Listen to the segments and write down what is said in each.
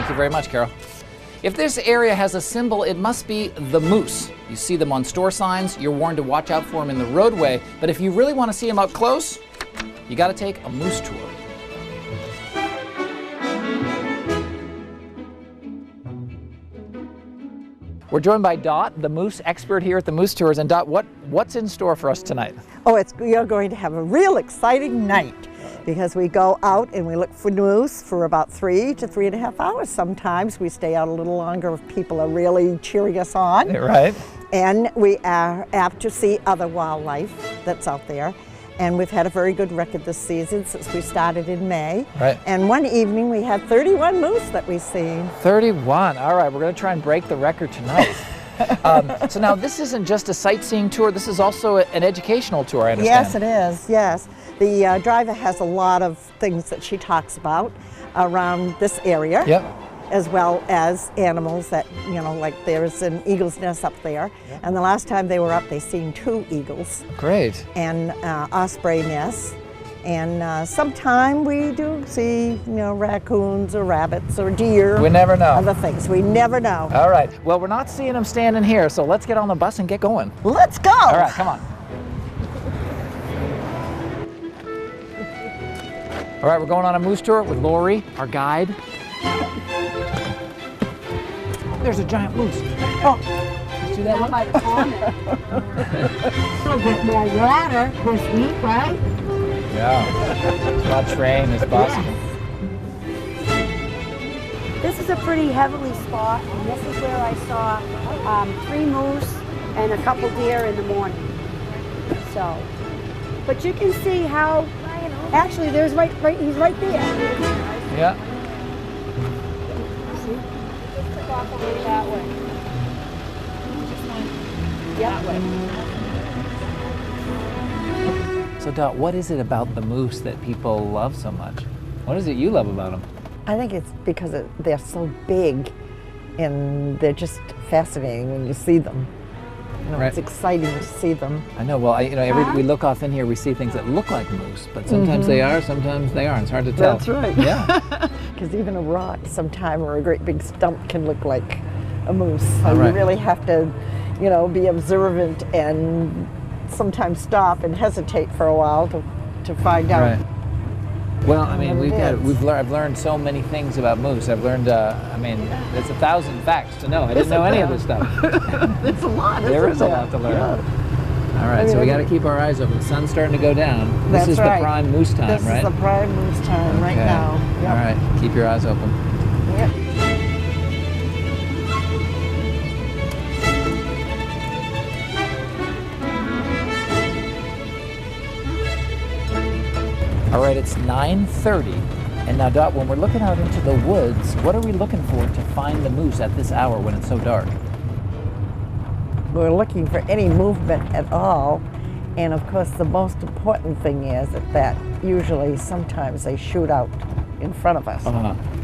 Thank you very much, Carol. If this area has a symbol, it must be the moose. You see them on store signs, you're warned to watch out for them in the roadway, but if you really want to see them up close, you got to take a moose tour. We're joined by Dot, the moose expert here at the Moose Tours. And Dot, what's in store for us tonight? Oh, you're going to have a real exciting night because we go out and we look for moose for about 3 to 3.5 hours. Sometimes we stay out a little longer if people are really cheering us on. Right. And we are apt to see other wildlife that's out there. And we've had a very good record this season since we started in May. Right. And one evening we had 31 moose that we've seen. 31. All right, we're going to try and break the record tonight. So now this isn't just a sightseeing tour, this is also an educational tour, I understand. Yes, it is, yes. The driver has a lot of things that she talks about around this area. Yep. As well as animals that, you know, like there's an eagle's nest up there. Yep. And the last time they were up, they seen 2 eagles. Great. And osprey nests. And sometime we do see, you know, raccoons or rabbits or deer. We never know. Other things. We never know. All right. Well, we're not seeing them standing here, so let's get on the bus and get going. Let's go. All right, come on. All right, we're going on a moose tour with Lori, our guide. There's a giant moose. Oh, you see that one? By the corner. A little bit more water this week, right? Yeah. It's not trained as possible. Yes. This is a pretty heavily spot, and this is where I saw 3 moose and a couple deer in the morning. So, but you can see how. Actually, there's he's right there. Yeah. Off over that way. That way. So Dot, what is it about the moose that people love so much? What is it you love about them? I think it's because they're so big and they're just fascinating when you see them. You know, right. It's exciting to see them. I know. Well, we look off in here, we see things that look like moose, but sometimes they are, sometimes they aren't. It's hard to tell. That's right. Yeah. Because even a rock sometime or a great big stump can look like a moose. So right. You really have to, you know, be observant and sometimes stop and hesitate for a while to find out. Right. Well, I mean, I've learned so many things about moose. I've learned, there's 1,000 facts to know. I didn't know any of this stuff. There's a lot. There is a lot to learn. Yeah. All right, so we got to keep our eyes open. The sun's starting to go down. That's this is right. The prime moose time, this right? This is the prime moose time right now. Yep. All right, keep your eyes open. Yep. All right, it's 9:30, and now Dot, when we're looking out into the woods, what are we looking for to find the moose at this hour when it's so dark? We're looking for any movement at all, and of course the most important thing is that usually sometimes they shoot out in front of us.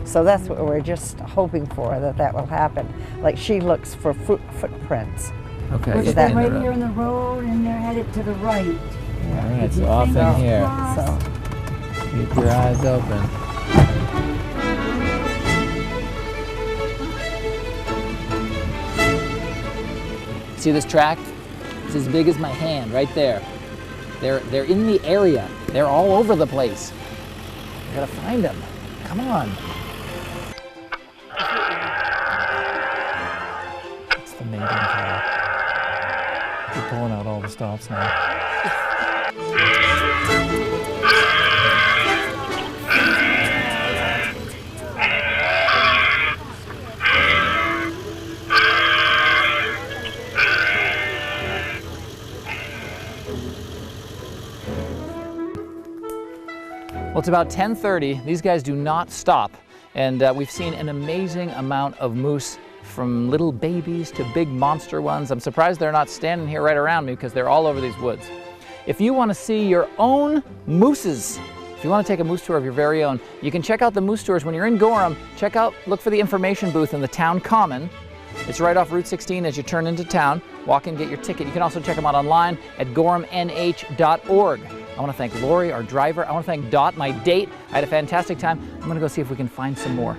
So that's what we're just hoping for, that will happen. Like she looks for footprints. Okay. Which they're right here in the road, and they're headed to the right. Yeah. All right, so off in here. So. Keep your eyes open. See this track? It's as big as my hand right there. They're in the area. They're all over the place. I gotta find them. Come on. It's the mating call. We're pulling out all the stops now. Well, it's about 10:30. These guys do not stop, and we've seen an amazing amount of moose, from little babies to big monster ones. I'm surprised they're not standing here right around me because they're all over these woods. If you want to see your own mooses, if you want to take a moose tour of your very own, you can check out the moose tours when you're in Gorham. Look for the information booth in the town common. It's right off Route 16 as you turn into town. Walk in, get your ticket. You can also check them out online at gorhamnh.org. I want to thank Lori, our driver. I want to thank Dot, my date. I had a fantastic time. I'm going to go see if we can find some more.